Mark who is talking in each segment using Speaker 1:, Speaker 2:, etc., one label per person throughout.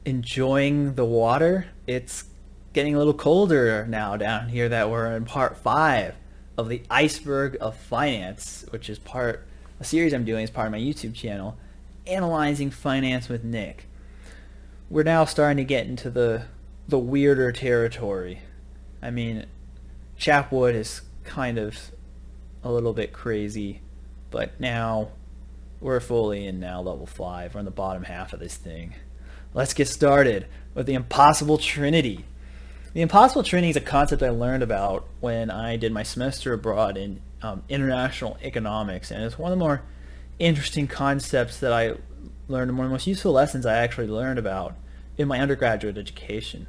Speaker 1: enjoying the water. It's getting a little colder now down here that we're in part 5 of the Iceberg of Finance, which is a series I'm doing as part of my YouTube channel, analyzing finance with Nick. We're now starting to get into the weirder territory. I mean, Chapwood is kind of a little bit crazy, but now we're fully in now level 5. We're on the bottom half of this thing. Let's get started with the Impossible Trinity. The Impossible Trinity is a concept I learned about when I did my semester abroad in international economics, and it's one of the more interesting concepts that I learned, and one of the most useful lessons I actually learned about in my undergraduate education.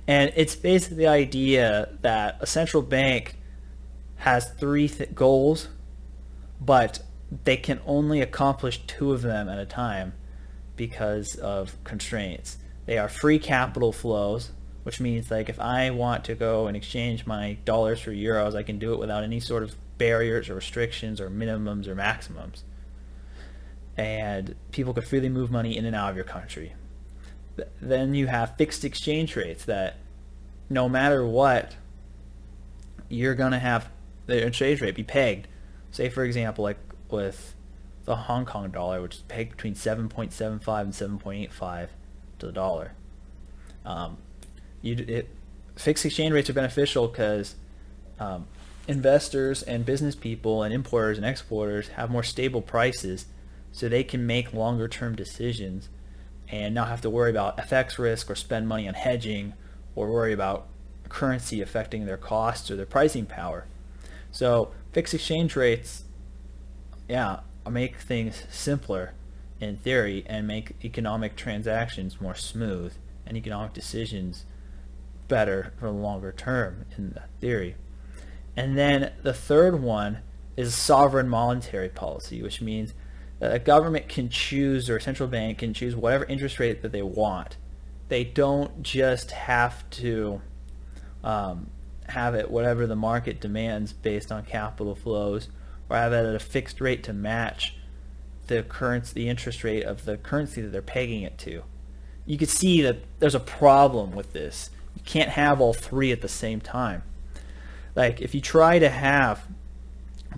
Speaker 1: And it's basically the idea that a central bank has three goals, but they can only accomplish 2 of them at a time because of constraints. They are free capital flows, which means like if I want to go and exchange my dollars for euros, I can do it without any sort of barriers or restrictions or minimums or maximums. And people could freely move money in and out of your country. Then you have fixed exchange rates that no matter what, you're going to have the exchange rate be pegged. Say, for example, like with the Hong Kong dollar, which is pegged between 7.75 and 7.85 to the dollar. Fixed exchange rates are beneficial because investors and business people and importers and exporters have more stable prices, so they can make longer term decisions and not have to worry about FX risk or spend money on hedging or worry about currency affecting their costs or their pricing power. So fixed exchange rates, make things simpler in theory and make economic transactions more smooth and economic decisions better for the longer term in the theory. And then the third one is sovereign monetary policy, which means that a government can choose, or a central bank can choose whatever interest rate that they want. They don't just have to have it whatever the market demands based on capital flows, or have it at a fixed rate to match the interest rate of the currency that they're pegging it to. You can see that there's a problem with this. You can't have all 3 at the same time. Like if you try to have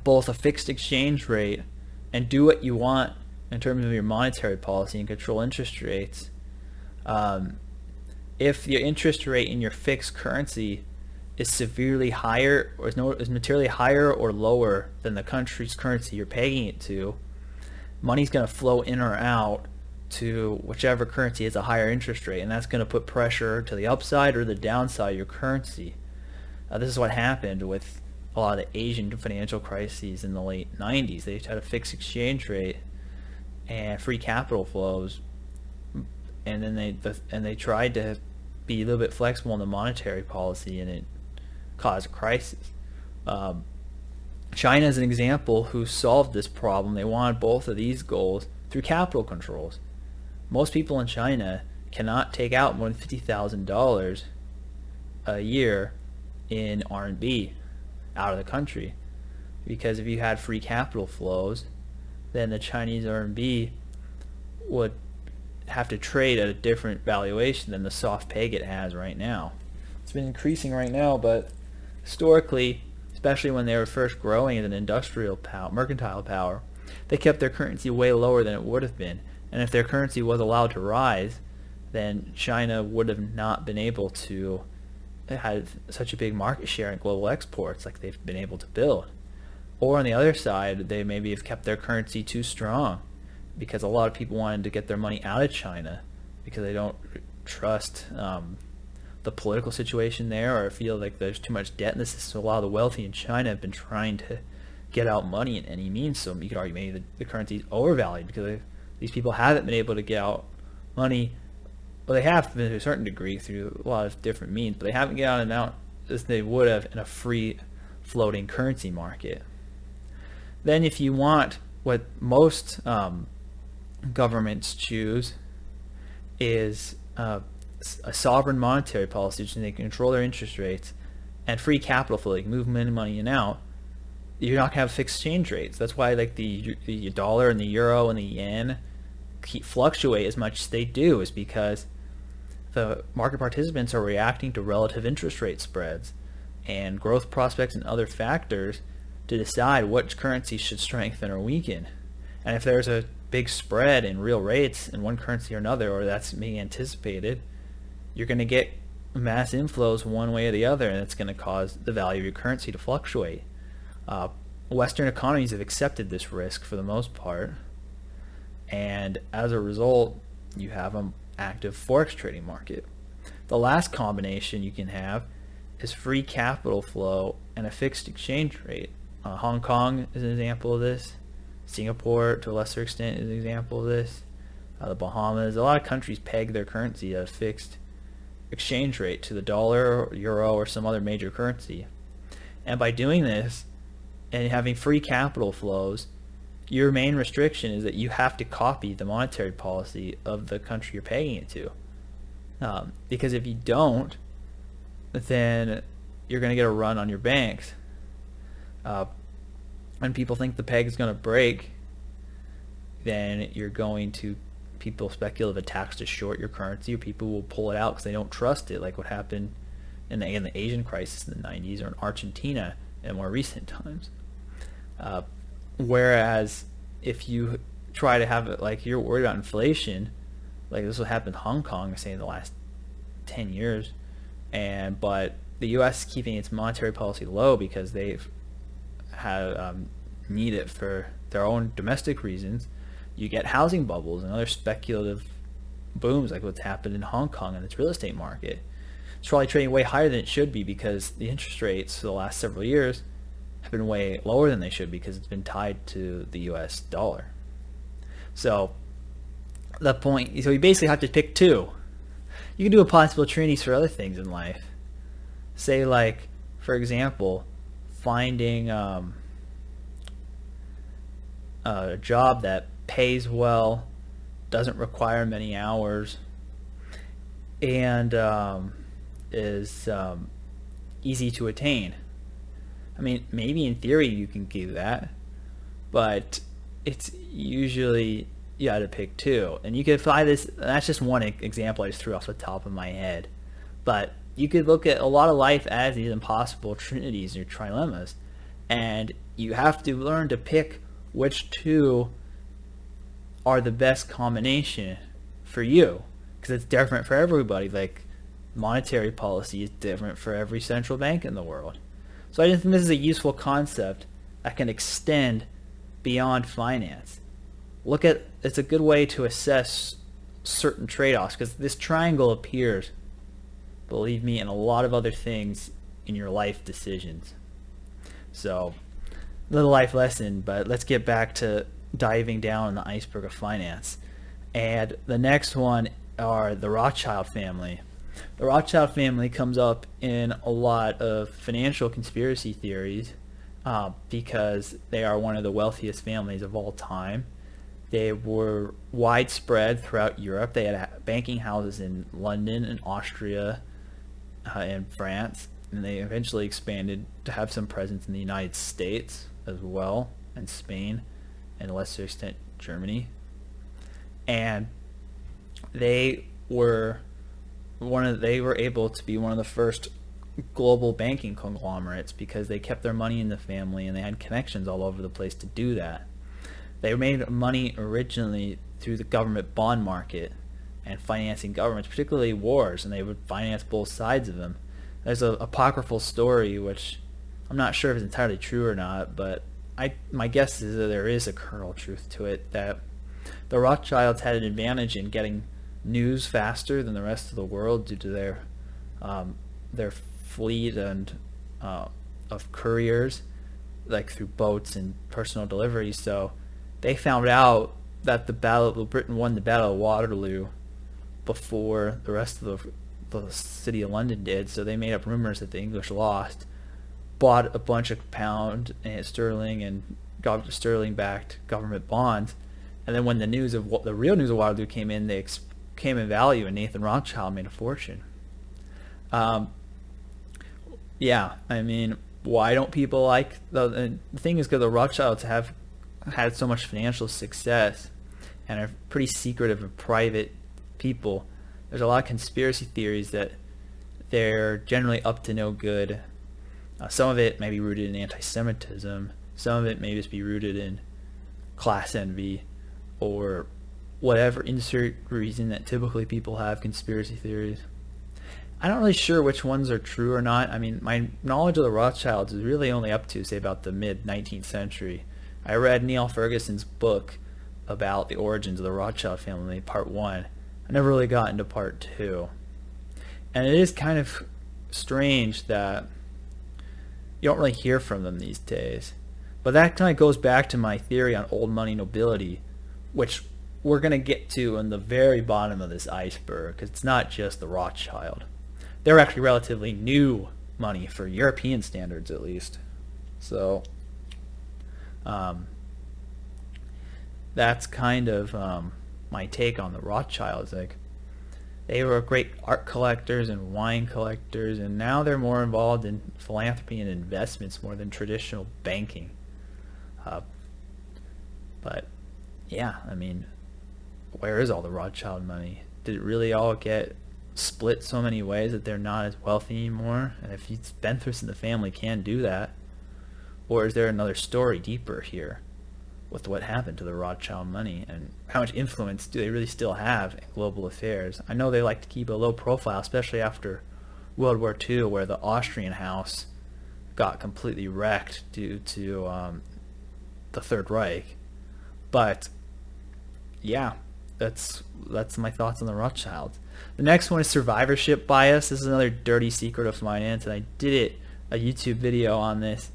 Speaker 1: both a fixed exchange rate and do what you want in terms of your monetary policy and control interest rates, if your interest rate in your fixed currency is severely higher or is materially higher or lower than the country's currency you're pegging it to, money's going to flow in or out to whichever currency has a higher interest rate, and that's going to put pressure to the upside or the downside of your currency. This is what happened with a lot of the Asian financial crises in the late 90s. They had a fixed exchange rate and free capital flows, and then they tried to be a little bit flexible in the monetary policy, and it caused a crisis. China is an example who solved this problem. They wanted both of these goals through capital controls. Most people in China cannot take out more than $50,000 a year in RMB out of the country, because if you had free capital flows, then the Chinese RMB would have to trade at a different valuation than the soft peg it has right now. It's been increasing right now, but historically, especially when they were first growing as an industrial mercantile power, they kept their currency way lower than it would have been. And if their currency was allowed to rise, then China would have not been able to have such a big market share in global exports like they've been able to build. Or on the other side, they maybe have kept their currency too strong because a lot of people wanted to get their money out of China because they don't trust the political situation there, or feel like there's too much debt in the system. A lot of the wealthy in China have been trying to get out money in any means, so you could argue maybe the currency is overvalued because these people haven't been able to get out money. Well, they have been to a certain degree through a lot of different means, but they haven't get out and out as they would have in a free floating currency market. Then if you want what most governments choose is a sovereign monetary policy, which they can control their interest rates, and free capital flow, like move money in and out, you're not going to have fixed exchange rates. That's why like the dollar and the euro and the yen fluctuate as much as they do, is because the market participants are reacting to relative interest rate spreads and growth prospects and other factors to decide which currency should strengthen or weaken. And if there's a big spread in real rates in one currency or another, or that's being anticipated, you're going to get mass inflows one way or the other, and it's going to cause the value of your currency to fluctuate. Western economies have accepted this risk for the most part, and as a result, you have an active forex trading market. The last combination you can have is free capital flow and a fixed exchange rate. Hong Kong is an example of this. Singapore, to a lesser extent, is an example of this. The Bahamas, a lot of countries peg their currency at a fixed exchange rate to the dollar, or euro, or some other major currency. And by doing this and having free capital flows, your main restriction is that you have to copy the monetary policy of the country you're pegging it to. Because if you don't, then you're going to get a run on your banks. When people think the peg is going to break, then you're going to, people speculative attacks to short your currency, or people will pull it out because they don't trust it, like what happened in the Asian crisis in the 90s, or in Argentina in more recent times. Whereas if you try to have it like you're worried about inflation, like this will happen in Hong Kong, say in the last 10 years, but the U.S. is keeping its monetary policy low because they've need it for their own domestic reasons. You get housing bubbles and other speculative booms like what's happened in Hong Kong in its real estate market. It's probably trading way higher than it should be because the interest rates for the last several years have been way lower than they should because it's been tied to the US dollar. So the point, so you basically have to pick two. You can do impossible trinities for other things in life. Say like, for example, finding a job that pays well, doesn't require many hours, and is easy to attain. I mean, maybe in theory you can do that, but it's usually you got to pick two. And you could apply this, that's just one example I just threw off the top of my head, but you could look at a lot of life as these impossible trinities or trilemmas, and you have to learn to pick which two are the best combination for you, because it's different for everybody. Like monetary policy is different for every central bank in the world. So I just think this is a useful concept that can extend beyond finance. It's a good way to assess certain trade-offs, because this triangle appears, believe me, in a lot of other things in your life decisions. So, little life lesson, but let's get back to diving down in the iceberg of finance. And the next one are the Rothschild family. The Rothschild family comes up in a lot of financial conspiracy theories because they are one of the wealthiest families of all time. They were widespread throughout Europe. They had banking houses in London and Austria and France, and they eventually expanded to have some presence in the United States as well, and Spain, and to a lesser extent Germany. And they were able to be one of the first global banking conglomerates because they kept their money in the family and they had connections all over the place to do that. They made money originally through the government bond market and financing governments, particularly wars, and they would finance both sides of them. There's an apocryphal story, which I'm not sure if it's entirely true or not, but my guess is that there is a kernel of truth to it, that the Rothschilds had an advantage in getting news faster than the rest of the world due to their fleet and of couriers, like through boats and personal deliveries. So they found out that Britain won the Battle of Waterloo before the rest of the city of London did. So they made up rumors that the English lost, bought a bunch of pound and sterling and sterling-backed government bonds, and then when the real news of Waterloo came in, they came in value, and Nathan Rothschild made a fortune. Yeah, I mean, why don't people like the thing is because the Rothschilds have had so much financial success and are pretty secretive and private people there's a lot of conspiracy theories that they're generally up to no good. Some of it may be rooted in anti-Semitism. Some of it may just be rooted in class envy or whatever insert reason that typically people have conspiracy theories. I'm not really sure which ones are true or not. I mean, my knowledge of the Rothschilds is really only up to, say, about the mid-19th century. I read Neil Ferguson's book about the origins of the Rothschild family, part 1. I never really got into part 2. And it is kind of strange that you don't really hear from them these days. But that kind of goes back to my theory on old money nobility, which we're going to get to in the very bottom of this iceberg, because it's not just the Rothschild. They're actually relatively new money for European standards, at least. So that's kind of my take on the Rothschilds. Like, they were great art collectors and wine collectors, and now they're more involved in philanthropy and investments more than traditional banking. But yeah, I mean, where is all the Rothschild money? Did it really all get split so many ways that they're not as wealthy anymore? And if Spendthrifts in the family can do that, or is there another story deeper here with what happened to the Rothschild money, and how much influence do they really still have in global affairs? I know they like to keep a low profile, especially after World War II, where the Austrian house got completely wrecked due to the Third Reich. But yeah, that's my thoughts on the Rothschilds. The next one is survivorship bias. This is another dirty secret of finance, and I did a YouTube video on this.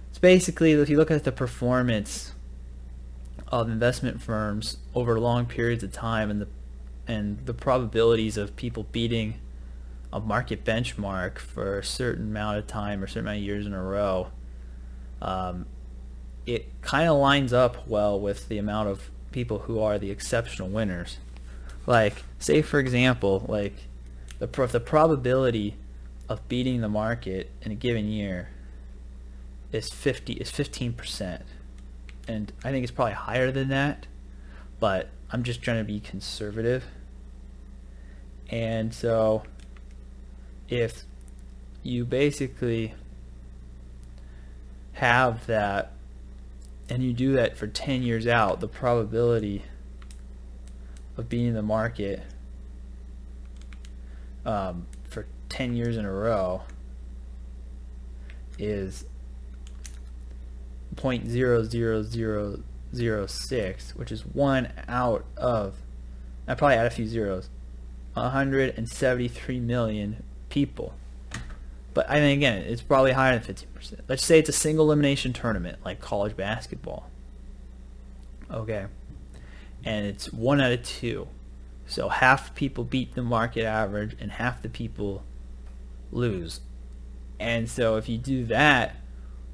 Speaker 1: It's basically, if you look at the performance of investment firms over long periods of time, and the probabilities of people beating a market benchmark for a certain amount of time or a certain amount of years in a row, it kind of lines up well with the amount of people who are the exceptional winners. Like, say for example, like the probability of beating the market in a given year is 15%, and I think it's probably higher than that, but I'm just trying to be conservative. And so if you basically have that and you do that for 10 years out, the probability of beating the market for 10 years in a row is 0.00006, which is 1 out of, I probably add a few zeros, 173 million people. But I think, again, it's probably higher than 15%. Let's say it's a single elimination tournament like college basketball. Okay. And it's 1 out of 2. So half people beat the market average and half the people lose. And so if you do that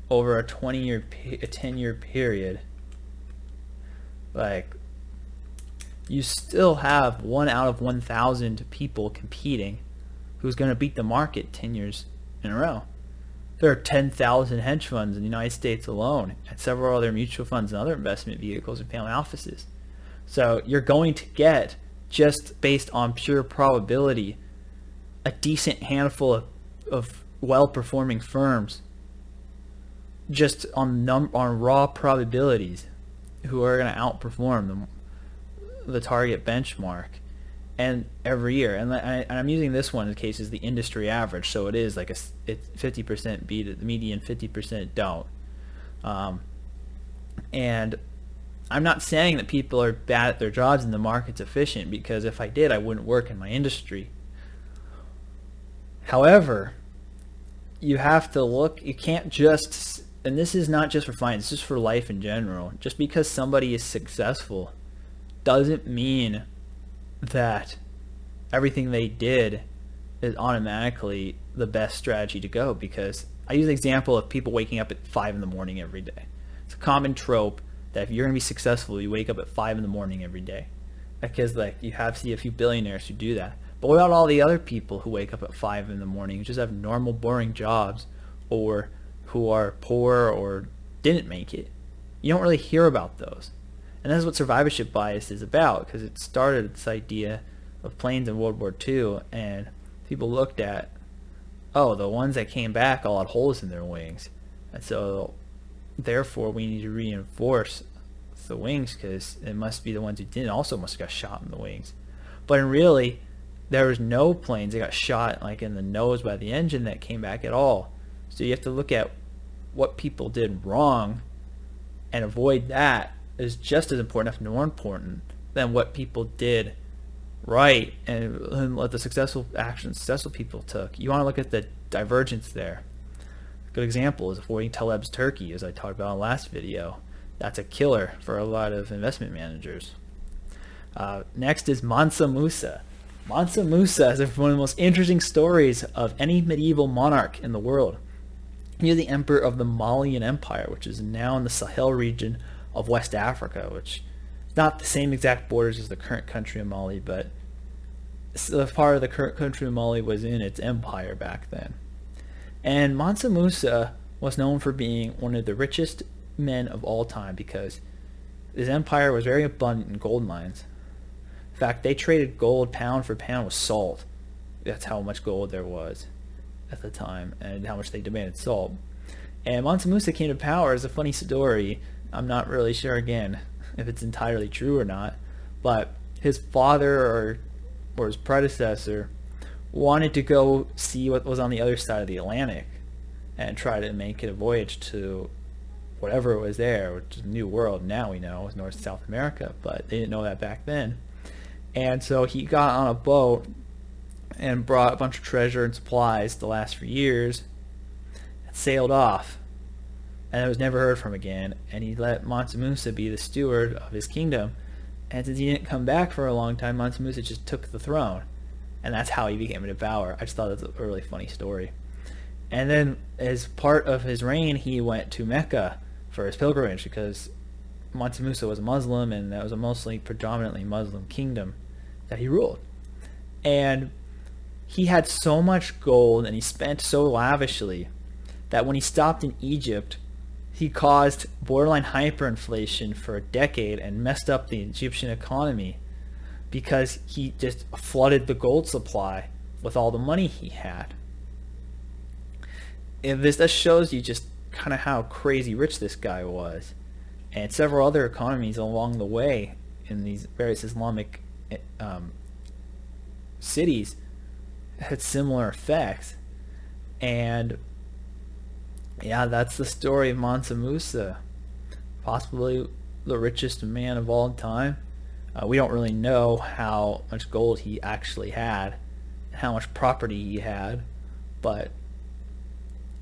Speaker 1: over a 10-year period, like, you still have 1 out of 1,000 people competing who's going to beat the market 10 years in a row. There are 10,000 hedge funds in the United States alone, and several other mutual funds and other investment vehicles and family offices. So you're going to get, just based on pure probability, a decent handful of well-performing firms just on raw probabilities who are going to outperform the target benchmark and every year. And I'm using this one in case is the industry average, so it is like it's 50% beat it, the median 50% don't. And I'm not saying that people are bad at their jobs and the market's efficient, because if I did, I wouldn't work in my industry. However, you have to look, you can't just, and this is not just for finance, this is for life in general. Just because somebody is successful doesn't mean that everything they did is automatically the best strategy to go. Because I use the example of people waking up at 5 in the morning every day. It's a common trope that if you're going to be successful, you wake up at 5 in the morning every day. Because, like, you see a few billionaires who do that. But what about all the other people who wake up at 5 in the morning, who just have normal, boring jobs, or who are poor or didn't make it? You don't really hear about those. And that's what survivorship bias is about, because it started this idea of planes in World War II, and people looked at, oh, the ones that came back all had holes in their wings, and so therefore we need to reinforce the wings because it must be the ones who didn't also must have got shot in the wings. But really, there was no planes that got shot like in the nose by the engine that came back at all. So you have to look at what people did wrong and avoid that is just as important, if not more important, than what people did right and what the successful actions successful people took. You want to look at the divergence there. A good example is avoiding Taleb's turkey, as I talked about in the last video. That's a killer for a lot of investment managers. Next is Mansa Musa. Mansa Musa is one of the most interesting stories of any medieval monarch in the world. He is the emperor of the Malian Empire, which is now in the Sahel region of West Africa, which is not the same exact borders as the current country of Mali, but the part of the current country of Mali was in its empire back then. And Mansa Musa was known for being one of the richest men of all time because his empire was very abundant in gold mines. In fact, they traded gold pound for pound with salt. That's how much gold there was at the time and how much they demanded salt. And Mansa Musa came to power as a funny story. I'm not really sure, again, if it's entirely true or not, but his father or his predecessor wanted to go see what was on the other side of the Atlantic and try to make it a voyage to whatever was there, which is a new world. Now we know it's North and South America, but they didn't know that back then. And so he got on a boat and brought a bunch of treasure and supplies to last for years and sailed off. And it was never heard from again. And he let Mansa Musa be the steward of his kingdom. And since he didn't come back for a long time, Mansa Musa just took the throne. And that's how he became a devourer. I just thought that was a really funny story. And then as part of his reign, he went to Mecca for his pilgrimage because Mansa Musa was a Muslim, and that was a mostly predominantly Muslim kingdom that he ruled. And he had so much gold and he spent so lavishly that when he stopped in Egypt, he caused borderline hyperinflation for a decade and messed up the Egyptian economy because he just flooded the gold supply with all the money he had. And this shows you just kind of how crazy rich this guy was. And several other economies along the way in these various Islamic cities had similar effects. And yeah, that's the story of Mansa Musa, possibly the richest man of all time. We don't really know how much gold he actually had, how much property he had, but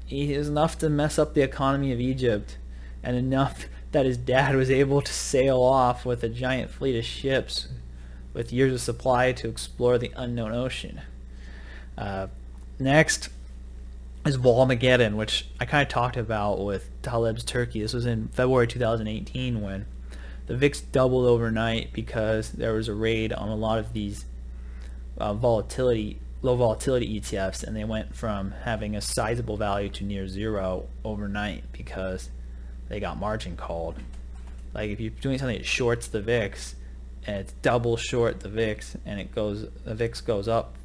Speaker 1: he is enough to mess up the economy of Egypt, and enough that his dad was able to sail off with a giant fleet of ships with years of supply to explore the unknown ocean. Next is Volmaggedon, which I kind of talked about with Taleb's turkey. This was in February 2018 when the VIX doubled overnight because there was a raid on a lot of these low volatility ETFs, and they went from having a sizable value to near zero overnight because they got margin called. Like if you're doing something that shorts the VIX and it's double short the VIX and the VIX goes up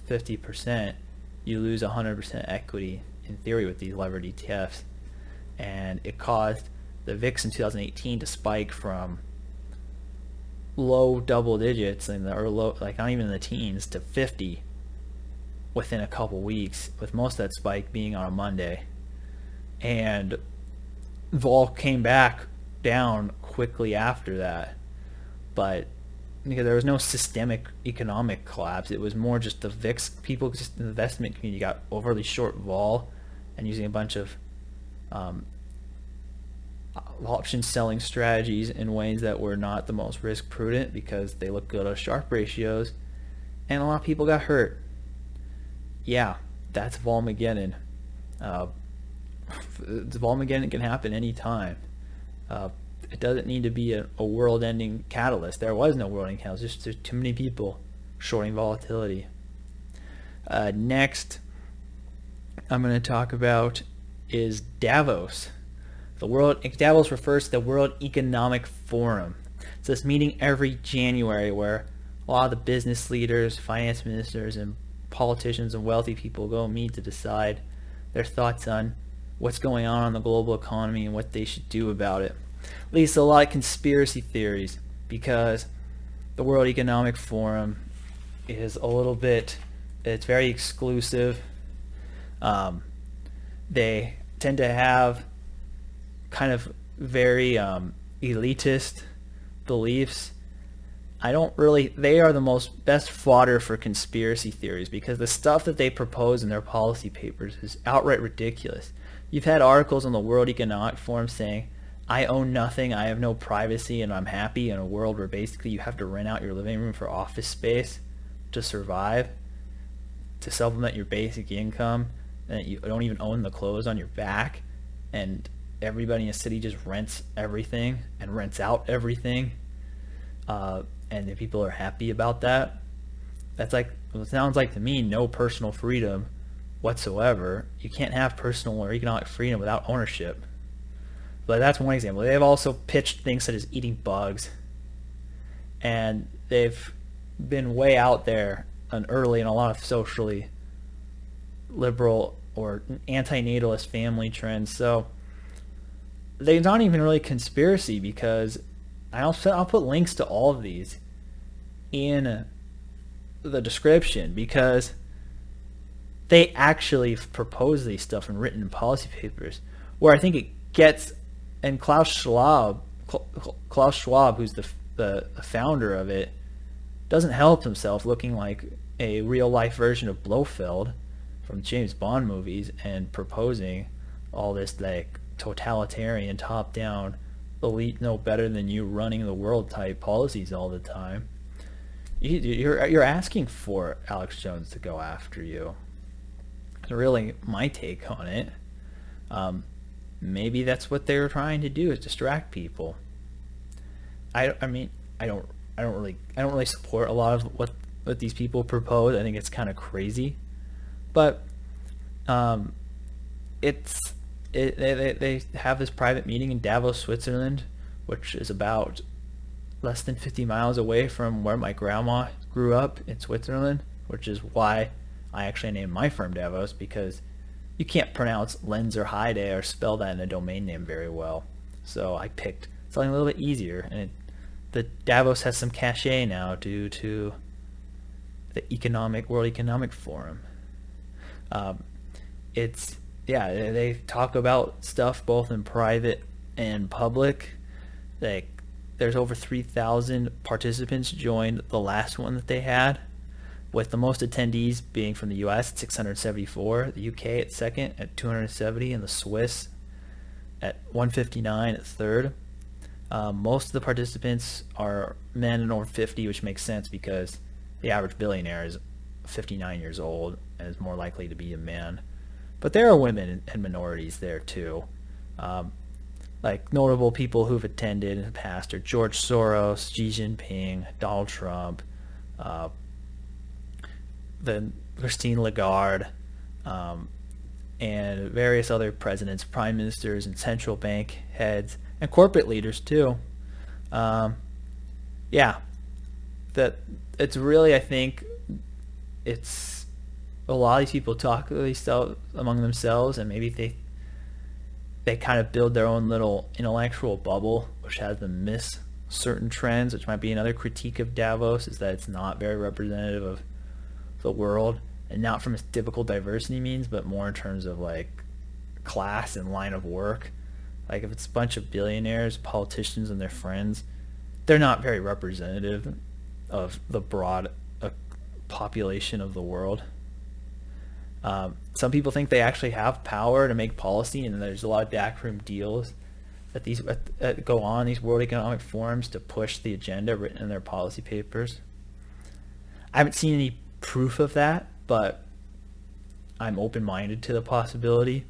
Speaker 1: 50%, you lose 100% equity in theory with these levered ETFs. And it caused the VIX in 2018 to spike from low double digits or low, like not even in the teens, to 50 within a couple weeks, with most of that spike being on a Monday. And vol came back down quickly after that, but because there was no systemic economic collapse, it was more just the VIX people, just the investment community got overly short vol and using a bunch of option selling strategies in ways that were not the most risk prudent because they look good on Sharpe ratios, and a lot of people got hurt. Yeah, that's Volmaggedon. Volmaggedon can happen anytime. It doesn't need to be a world-ending catalyst. There was no world-ending catalyst. There's too many people shorting volatility. Next, I'm going to talk about is Davos. Davos refers to the World Economic Forum. It's this meeting every January where a lot of the business leaders, finance ministers, and politicians and wealthy people go meet to decide their thoughts on what's going on in the global economy and what they should do about it. Leads to a lot of conspiracy theories because the World Economic Forum is a little bit, it's very exclusive. They tend to have kind of very elitist beliefs. They are the most best fodder for conspiracy theories because the stuff that they propose in their policy papers is outright ridiculous. You've had articles on the World Economic Forum saying, I own nothing, I have no privacy, and I'm happy in a world where basically you have to rent out your living room for office space to survive, to supplement your basic income, and you don't even own the clothes on your back, and everybody in a city just rents everything and rents out everything, and the people are happy about that. That's like, it sounds like to me, no personal freedom whatsoever. You can't have personal or economic freedom without ownership. But that's one example. They've also pitched things such as eating bugs, and they've been way out there and early in a lot of socially liberal or anti-natalist family trends. So they're not even really conspiracy because I'll put links to all of these in the description because they actually propose these stuff and written in policy papers where I think it gets, and Klaus Schwab, who's the founder of it, doesn't help himself looking like a real life version of Blofeld from James Bond movies and proposing all this like totalitarian top down elite know better than you running the world type policies all the time. You're asking for Alex Jones to go after you. It's really my take on it. Maybe that's what they were trying to do, is distract people. I don't really support a lot of what these people propose. I think it's kind of crazy, but they have this private meeting in Davos, Switzerland, which is about less than 50 miles away from where my grandma grew up in Switzerland, which is why I actually named my firm Davos, because you can't pronounce Lenzerheide or spell that in a domain name very well. So I picked something a little bit easier, and the Davos has some cachet now due to the World Economic Forum. They talk about stuff both in private and public. Like, there's over 3,000 participants joined the last one that they had, with the most attendees being from the US at 674, the UK at second at 270, and the Swiss at 159 at third. Most of the participants are men and over 50, which makes sense because the average billionaire is 59 years old and is more likely to be a man. But there are women and minorities there too. Like notable people who've attended in the past are George Soros, Xi Jinping, Donald Trump, then Christine Lagarde, and various other presidents, prime ministers, and central bank heads, and corporate leaders too. That it's really, I think, it's a lot of these people talk among themselves, and maybe they kind of build their own little intellectual bubble, which has them miss certain trends, which might be another critique of Davos, is that it's not very representative of the world, and not from its typical diversity means, but more in terms of like class and line of work. Like if it's a bunch of billionaires, politicians, and their friends, they're not very representative of the broad population of the world. Some people think they actually have power to make policy, and there's a lot of backroom deals that go on these World Economic Forums to push the agenda written in their policy papers. I haven't seen any proof of that, but I'm open-minded to the possibility.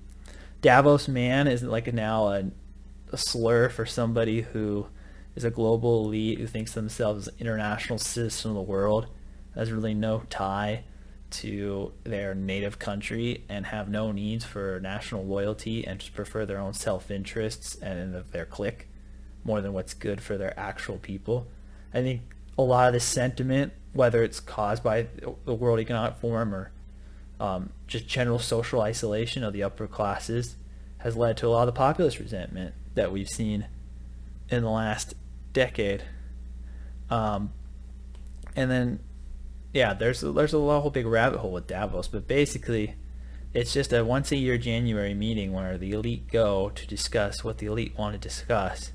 Speaker 1: Davos man is like now a slur for somebody who is a global elite who thinks themselves an international citizen of the world, has really no tie to their native country and have no needs for national loyalty and just prefer their own self-interests and their clique more than what's good for their actual people. I think a lot of this sentiment whether it's caused by the World Economic Forum or just general social isolation of the upper classes, has led to a lot of the populist resentment that we've seen in the last decade. And then, yeah, there's a whole big rabbit hole with Davos, but basically, it's just a once-a-year January meeting where the elite go to discuss what the elite want to discuss,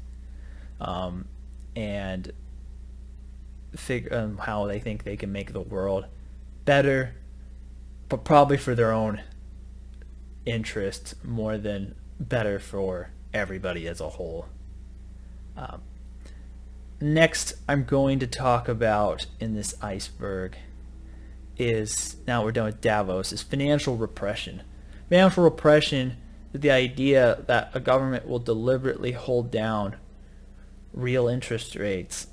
Speaker 1: and figure how they think they can make the world better, but probably for their own interests more than better for everybody as a whole. Next, I'm going to talk about in this iceberg is, now we're done with Davos, is financial repression. Financial repression is the idea that a government will deliberately hold down real interest rates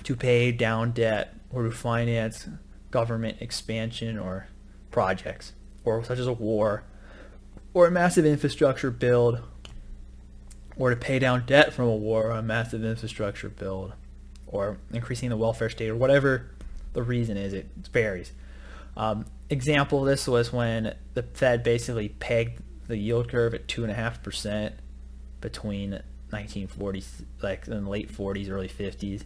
Speaker 1: to pay down debt or to finance government expansion or projects, or such as a war or a massive infrastructure build, or to pay down debt from a war or a massive infrastructure build, or increasing the welfare state, or whatever the reason is. It varies. Example of this was when the Fed basically pegged the yield curve at 2.5% between 1940s, like in the late 40s, early 50s,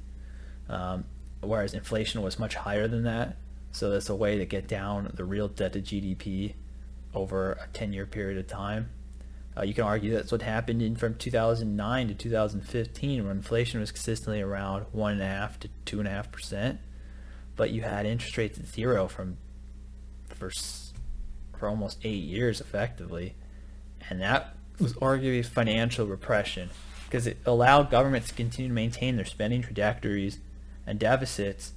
Speaker 1: whereas inflation was much higher than that. So that's a way to get down the real debt to GDP over a 10-year period of time. You can argue that's what happened from 2009 to 2015, when inflation was consistently around 1.5 to 2.5%, but you had interest rates at zero for almost 8 years effectively, and that was arguably financial repression, because it allowed governments to continue to maintain their spending trajectories and deficits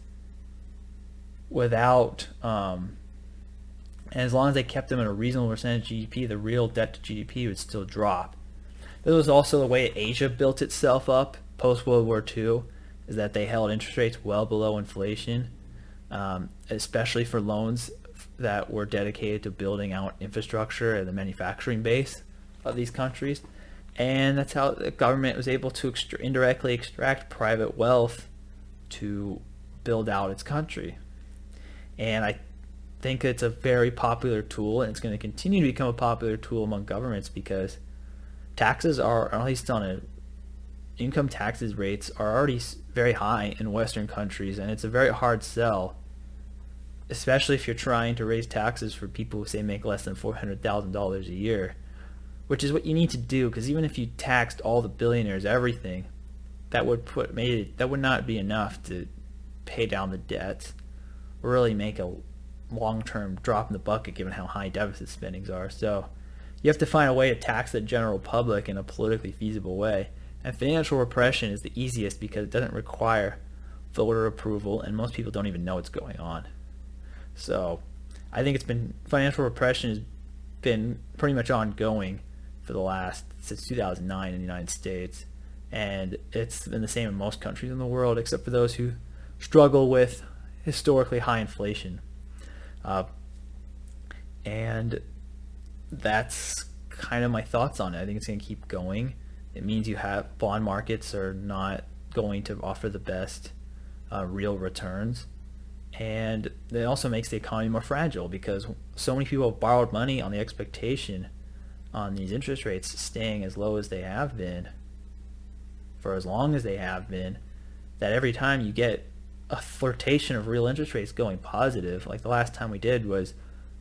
Speaker 1: without, and as long as they kept them at a reasonable percentage of GDP, the real debt to GDP would still drop. This was also the way Asia built itself up post-World War II, is that they held interest rates well below inflation, especially for loans that were dedicated to building out infrastructure and the manufacturing base of these countries. And that's how the government was able to indirectly extract private wealth to build out its country. And I think it's a very popular tool, and it's going to continue to become a popular tool among governments, because taxes are, at least on a income taxes rates, are already very high in Western countries, and it's a very hard sell, especially if you're trying to raise taxes for people who say make less than $400,000 a year, which is what you need to do, because even if you taxed all the billionaires everything, that would not be enough to pay down the debts or really make a long-term drop in the bucket given how high deficit spendings are. So you have to find a way to tax the general public in a politically feasible way, and financial repression is the easiest because it doesn't require voter approval, and most people don't even know what's going on. So I think financial repression has been pretty much ongoing since 2009 in the United States, and it's been the same in most countries in the world except for those who struggle with historically high inflation. And that's kind of my thoughts on it. I think it's going to keep going. It means bond markets are not going to offer the best real returns, and it also makes the economy more fragile, because so many people have borrowed money on the expectation on these interest rates staying as low as they have been for as long as they have been, that every time you get a flirtation of real interest rates going positive, like the last time we did was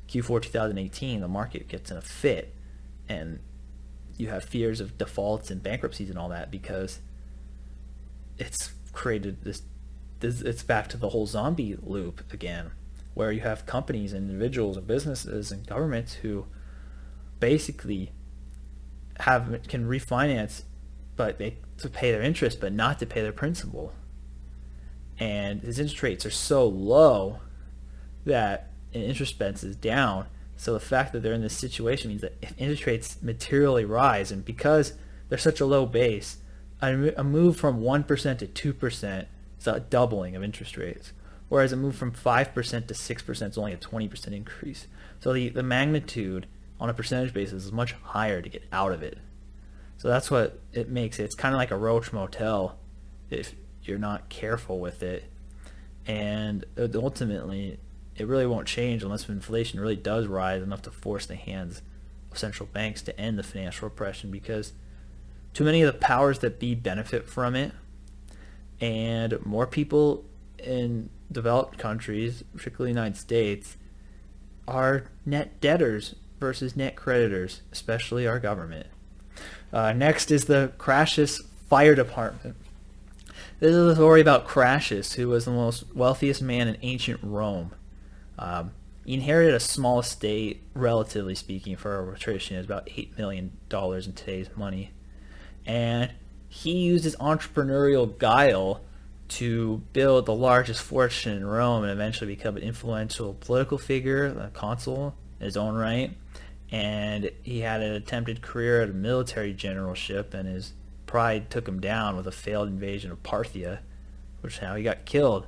Speaker 1: Q4 2018, the market gets in a fit, and you have fears of defaults and bankruptcies and all that, because it's created it's back to the whole zombie loop again, where you have companies and individuals and businesses and governments who basically can refinance to pay their interest, but not to pay their principal. And his interest rates are so low that interest expense is down. So the fact that they're in this situation means that if interest rates materially rise, and because they're such a low base, a move from 1% to 2% is a doubling of interest rates, whereas a move from 5% to 6% is only a 20% increase. So the magnitude on a percentage basis is much higher to get out of it. So that's what it makes it. It's kind of like a roach motel if you're not careful with it. And ultimately, it really won't change unless inflation really does rise enough to force the hands of central banks to end the financial repression, because too many of the powers that be benefit from it, and more people in developed countries, particularly the United States, are net debtors versus net creditors, especially our government. Next is the Crassus Fire Department. This is a story about Crassus, who was the most wealthiest man in ancient Rome. He inherited a small estate, relatively speaking, for a Repression. It was about $8 million in today's money. And he used his entrepreneurial guile to build the largest fortune in Rome and eventually become an influential political figure, a consul in his own right. And he had an attempted career at a military generalship, and his pride took him down with a failed invasion of Parthia, which is how he got killed.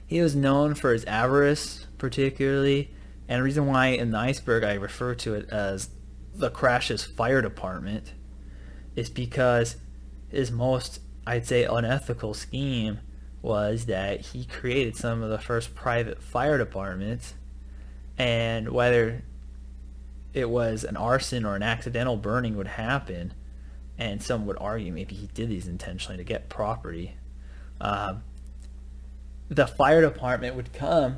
Speaker 1: He was known for his avarice, particularly, and the reason why in the Iceberg I refer to it as the Crassus Fire Department is because his most, I'd say, unethical scheme was that he created some of the first private fire departments, and whether it was an arson or an accidental burning would happen, and some would argue maybe he did these intentionally to get property. The fire department would come,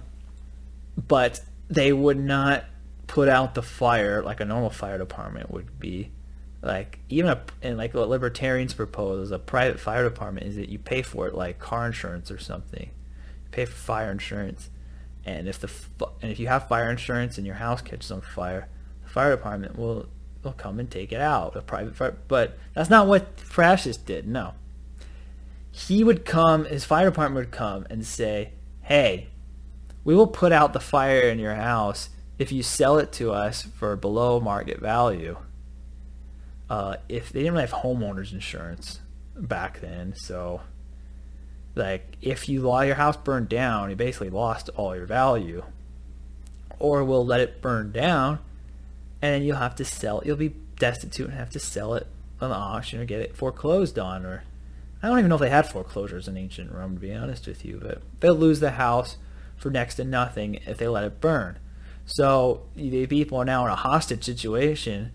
Speaker 1: but they would not put out the fire like a normal fire department would be. Like even and like what libertarians propose, a private fire department is that you pay for it like car insurance or something. You pay for fire insurance, and if you have fire insurance and your house catches on fire, the fire department will come and take it out. A private fire, but that's not what Crassus did. No, he would come. His fire department would come and say, "Hey, we will put out the fire in your house if you sell it to us for below market value." If they didn't really have homeowners insurance back then, so like if your house burned down, you basically lost all your value. Or we'll let it burn down, and then you'll have to sell it. You'll be destitute and have to sell it on the auction or get it foreclosed on. Or I don't even know if they had foreclosures in ancient Rome, to be honest with you, but they'll lose the house for next to nothing if they let it burn. So the people are now in a hostage situation,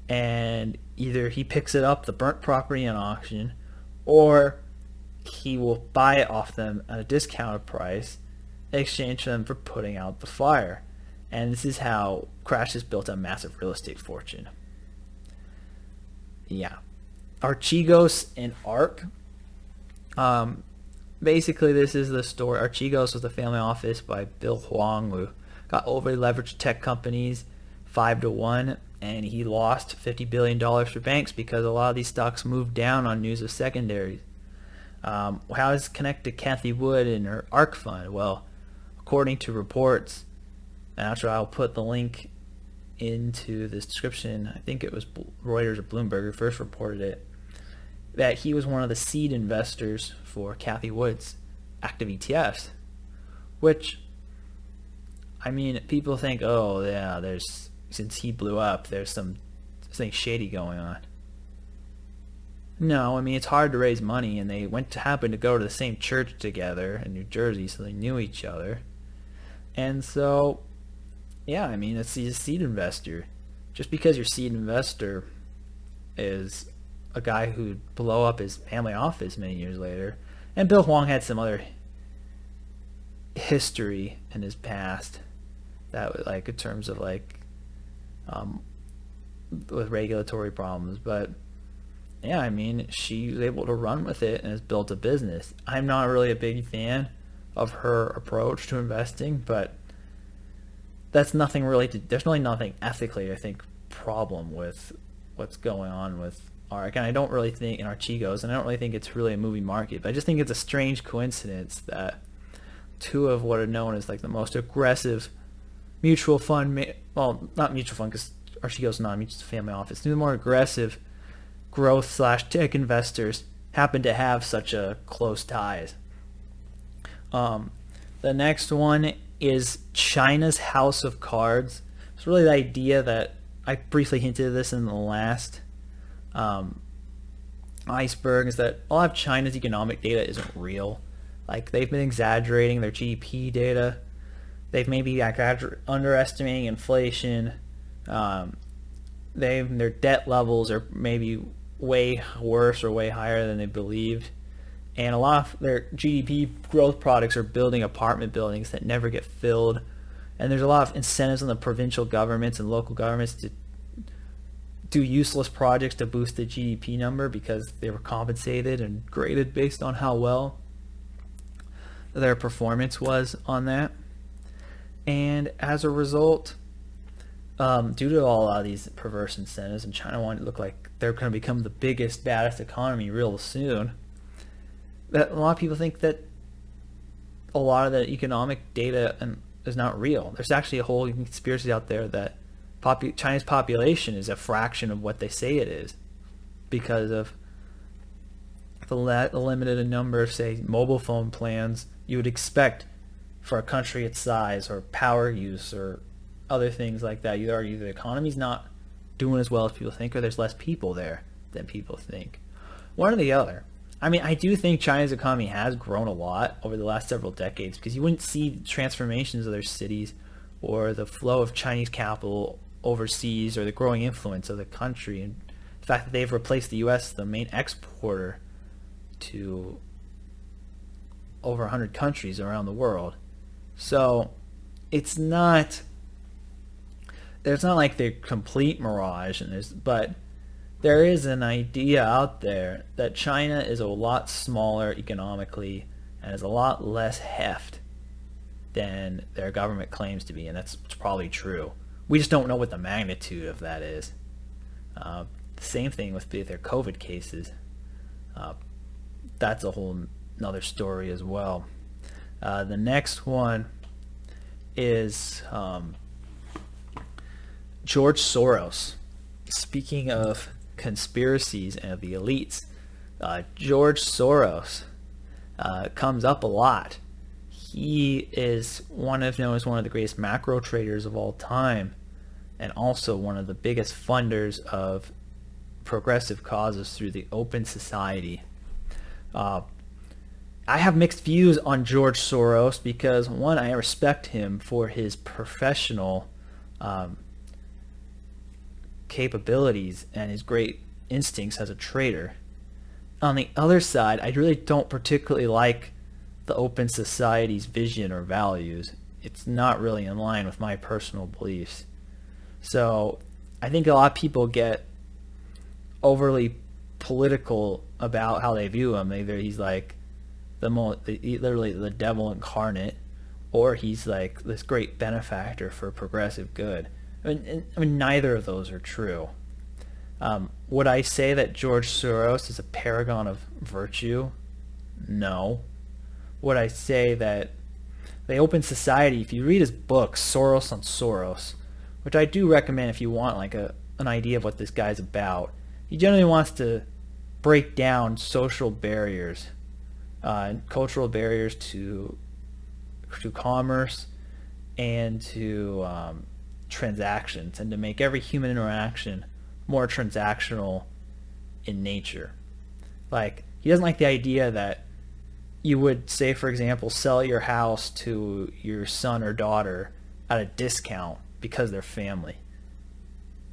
Speaker 1: and either he picks it up, the burnt property, in auction, or he will buy it off them at a discounted price in exchange for them for putting out the fire. And this is how Crassus built a massive real estate fortune. Yeah. Archegos and ARKK. Basically, this is the story. Archegos was the family office by Bill Huang, who got overly leveraged tech companies 5-1, and he lost $50 billion for banks because a lot of these stocks moved down on news of secondaries. How does it connect to Cathie Wood and her ARK fund? Well, according to reports, and actually I'll put the link into this description, I think it was Reuters or Bloomberg who first reported it, that he was one of the seed investors for Cathie Wood's active ETFs, which, I mean, people think, oh yeah, since he blew up, there's something shady going on. No, I mean, it's hard to raise money, and they happened to go to the same church together in New Jersey, so they knew each other. And so, yeah, I mean, it's a seed investor. Just because your seed investor is a guy who'd blow up his family office many years later, and Bill Huang had some other history in his past that was like in terms of like with regulatory problems, but yeah, I mean, she was able to run with it and has built a business. I'm not really a big fan of her approach to investing, but that's nothing really there's really nothing ethically, I think, problem with what's going on with ARK. And I don't really think in Archegos, and I don't really think it's really a moving market, but I just think it's a strange coincidence that two of what are known as like the most aggressive mutual fund, well, not mutual fund because Archegos is not a mutual family office, the more aggressive growth/tech investors happen to have such a close ties. The next one is China's House of Cards. It's really the idea that I briefly hinted at this in the last Iceberg is that a lot of China's economic data isn't real. Like, they've been exaggerating their GDP data. They've maybe underestimating inflation. Their debt levels are maybe way worse or way higher than they believed. And a lot of their GDP growth products are building apartment buildings that never get filled. And there's a lot of incentives on the provincial governments and local governments to do useless projects to boost the GDP number because they were compensated and graded based on how well their performance was on that. And as a result, due to a lot of these perverse incentives, and China wanted to look like they're going to become the biggest, baddest economy real soon, that a lot of people think that a lot of the economic data is not real. There's actually a whole conspiracy out there that China's population is a fraction of what they say it is because of the limited number of, say, mobile phone plans you would expect for a country its size, or power use, or other things like that. Either the economy's not doing as well as people think, or there's less people there than people think. One or the other. I mean, I do think China's economy has grown a lot over the last several decades, because you wouldn't see transformations of their cities or the flow of Chinese capital overseas or the growing influence of the country, and the fact that they've replaced the U.S. as the main exporter to over 100 countries around the world. So it's not like they're complete mirage, but there is an idea out there that China is a lot smaller economically and has a lot less heft than their government claims to be, and that's probably true. We just don't know what the magnitude of that is. The same thing with their COVID cases. That's a whole another story as well. The next one is George Soros. Speaking of conspiracies and of the elites, George Soros comes up a lot. He is known as one of the greatest macro traders of all time, and also one of the biggest funders of progressive causes through the Open Society. I have mixed views on George Soros because, one, I respect him for his professional capabilities and his great instincts as a trader. On the other side, I really don't particularly like the Open Society's vision or values. It's not really in line with my personal beliefs. So I think a lot of people get overly political about how they view him. Either he's like literally the devil incarnate, or he's like this great benefactor for progressive good. I mean, neither of those are true. Would I say that George Soros is a paragon of virtue? No. Would I say that the Open Society, if you read his book, Soros on Soros, which I do recommend if you want like an idea of what this guy's about, he generally wants to break down social barriers, cultural barriers to commerce and to transactions, and to make every human interaction more transactional in nature. Like, he doesn't like the idea that you would, say, for example, sell your house to your son or daughter at a discount because they're family,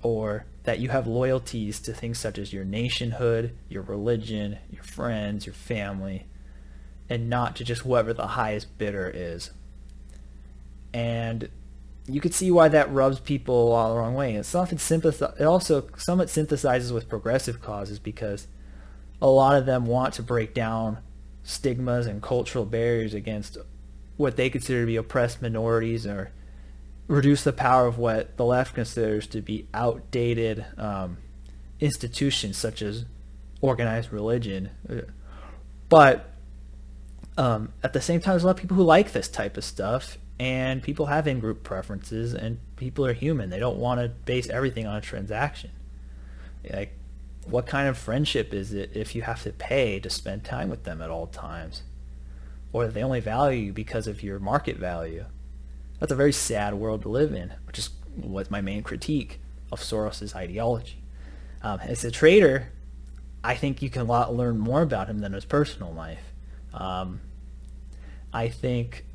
Speaker 1: or that you have loyalties to things such as your nationhood, your religion, your friends, your family, and not to just whoever the highest bidder is. And you could see why that rubs people all the wrong way. It also somewhat synthesizes with progressive causes, because a lot of them want to break down stigmas and cultural barriers against what they consider to be oppressed minorities, or reduce the power of what the left considers to be outdated institutions such as organized religion. But at the same time, there's a lot of people who like this type of stuff, and people have in-group preferences, and people are human. They don't want to base everything on a transaction. Like, what kind of friendship is it if you have to pay to spend time with them at all times? Or they only value you because of your market value? That's a very sad world to live in, which is what my main critique of Soros's ideology. As a trader, I think you can learn more about him than his personal life. I think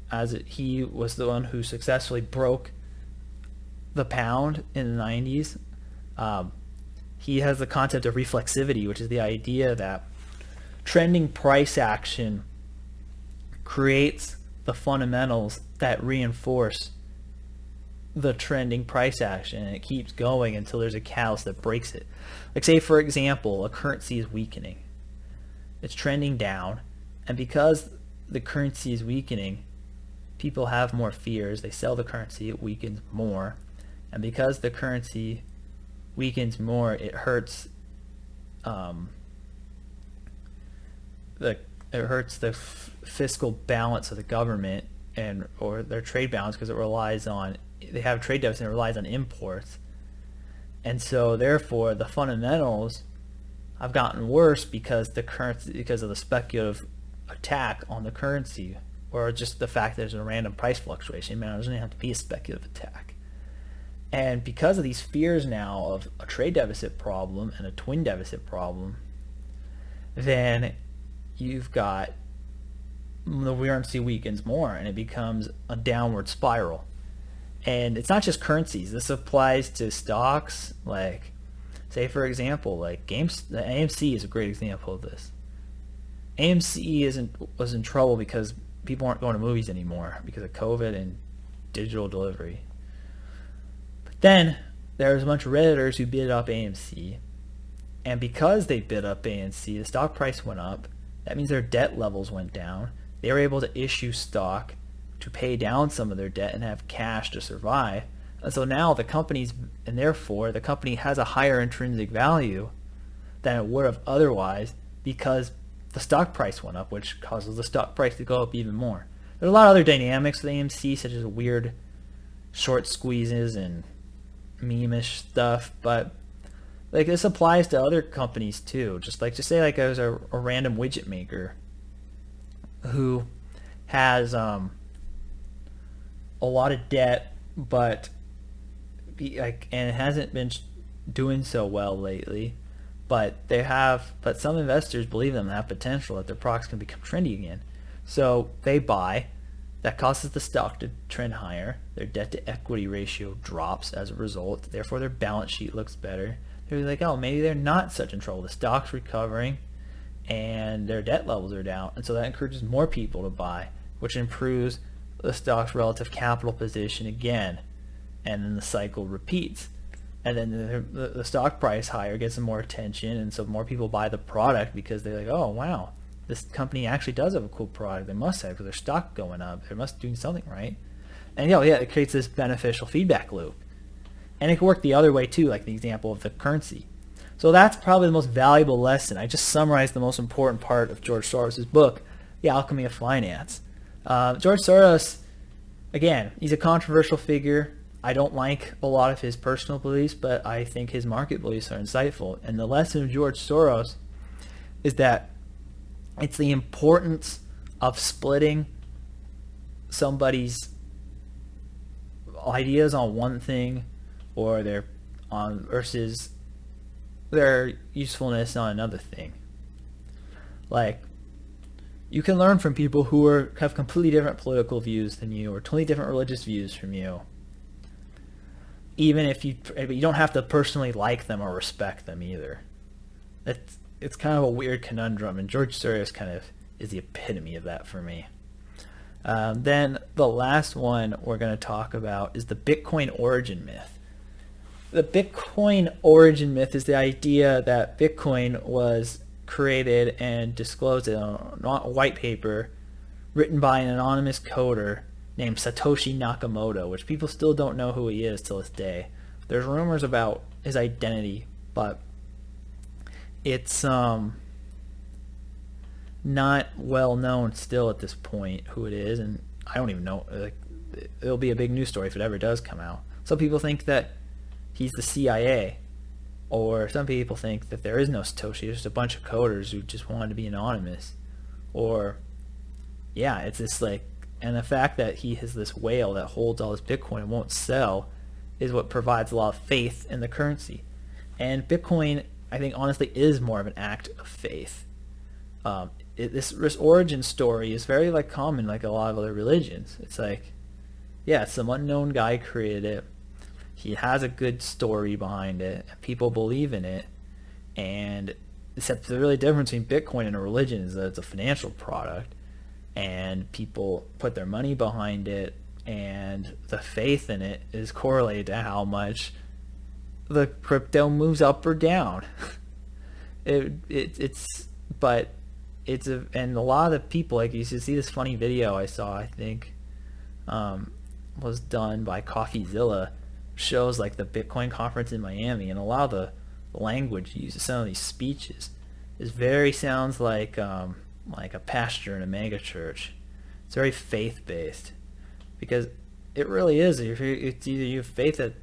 Speaker 1: he was the one who successfully broke the pound in the 90s. He has the concept of reflexivity, which is the idea that trending price action creates the fundamentals that reinforce the trending price action, and it keeps going until there's a catalyst that breaks it. Like, say for example, a currency is weakening. It's trending down, and because the currency is weakening, people have more fears. They sell the currency, it weakens more. And because the currency weakens more, it hurts the fiscal balance of the government or their trade balance, because they have a trade deficit and it relies on imports. And so therefore the fundamentals have gotten worse because of the speculative attack on the currency, or just the fact that there's a random price fluctuation. Man, it doesn't have to be a speculative attack. And because of these fears now of a trade deficit problem and a twin deficit problem, then you've got the currency weakens more and it becomes a downward spiral. And it's not just currencies. This applies to stocks. Like, say for example, like the AMC is a great example of this. AMC was in trouble because people aren't going to movies anymore because of COVID and digital delivery. But then there was a bunch of Redditors who bid up AMC, and because they bid up AMC, the stock price went up. That means their debt levels went down. They were able to issue stock to pay down some of their debt and have cash to survive. And so now therefore the company has a higher intrinsic value than it would have otherwise, because the stock price went up, which causes the stock price to go up even more. There's a lot of other dynamics with AMC, such as weird short squeezes and meme-ish stuff, but like this applies to other companies too. Just say like there's a random widget maker who has a lot of debt, and it hasn't been doing so well lately. But some investors believe them and have potential that their products can become trendy again. So they buy. That causes the stock to trend higher. Their debt to equity ratio drops as a result. Therefore, their balance sheet looks better. They're like, oh, maybe they're not such in trouble. The stock's recovering and their debt levels are down. And so that encourages more people to buy, which improves the stock's relative capital position again. And then the cycle repeats. And then the stock price higher gets some more attention, and so more people buy the product because they're like, oh wow, this company actually does have a cool product. They must have, because their stock going up. They must be doing something right. And it creates this beneficial feedback loop. And it can work the other way too, like the example of the currency. So that's probably the most valuable lesson. I just summarized the most important part of George Soros' book, The Alchemy of Finance. George Soros, again, he's a controversial figure. I don't like a lot of his personal beliefs, but I think his market beliefs are insightful. And the lesson of George Soros is that it's the importance of splitting somebody's ideas on one thing versus their usefulness on another thing. Like, you can learn from people who have completely different political views than you, or totally different religious views from you. Even if you don't have to personally like them or respect them either. It's kind of a weird conundrum, and George Soros kind of is the epitome of that for me. Then the last one we're going to talk about is the Bitcoin origin myth. The Bitcoin origin myth is the idea that Bitcoin was created and disclosed in a white paper written by an anonymous coder named Satoshi Nakamoto, which people still don't know who he is till this day. There's rumors about his identity, but it's not well known still at this point who it is, and I don't even know. It'll be a big news story if it ever does come out. Some people think that he's the CIA, or some people think that there is no Satoshi, there's just a bunch of coders who just wanted to be anonymous. Or it's just like, and the fact that he has this whale that holds all this Bitcoin and won't sell is what provides a lot of faith in the currency. And Bitcoin, I think honestly is more of an act of faith. This origin story is very like common, like a lot of other religions. It's like, yeah, some unknown guy created it. He has a good story behind it, and people believe in it. And except the really difference between Bitcoin and a religion is that it's a financial product, and people put their money behind it, and the faith in it is correlated to how much the crypto moves up or down. And a lot of the people, like you should see this funny video I saw, I think was done by CoffeeZilla, shows like the Bitcoin conference in Miami, and a lot of the language used, some of these speeches, sounds like a pastor in a mega church. It's very faith based, because it really is. It's either you have faith that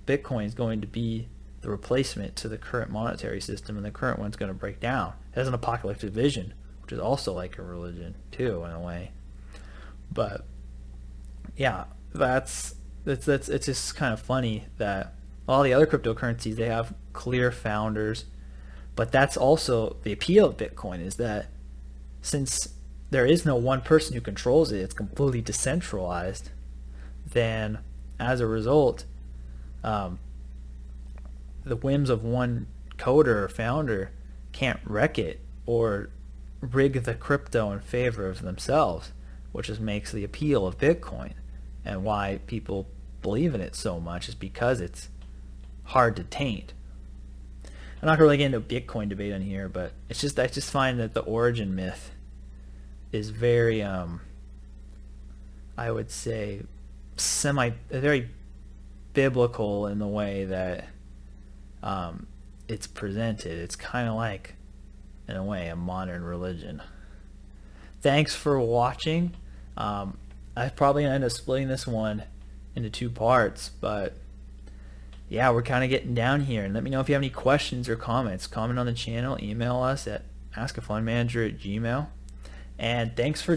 Speaker 1: Bitcoin is going to be the replacement to the current monetary system, and the current one's going to break down. It has an apocalyptic vision, which is also like a religion too in a way. But yeah, it's just kind of funny that all the other cryptocurrencies, they have clear founders, but that's also the appeal of Bitcoin, is that since there is no one person who controls it, it's completely decentralized, then as a result, the whims of one coder or founder can't wreck it or rig the crypto in favor of themselves, which just makes the appeal of Bitcoin, and why people believe in it so much is because it's hard to taint. I'm not really getting into a Bitcoin debate on here, but I just find that the origin myth is very, I would say, very biblical in the way that it's presented. It's kind of like, in a way, a modern religion. Thanks for watching. I probably end up splitting this one into 2 parts, but yeah, we're kind of getting down here. And let me know if you have any questions or comments. Comment on the channel, email us at askafundmanager@gmail.com. And thanks for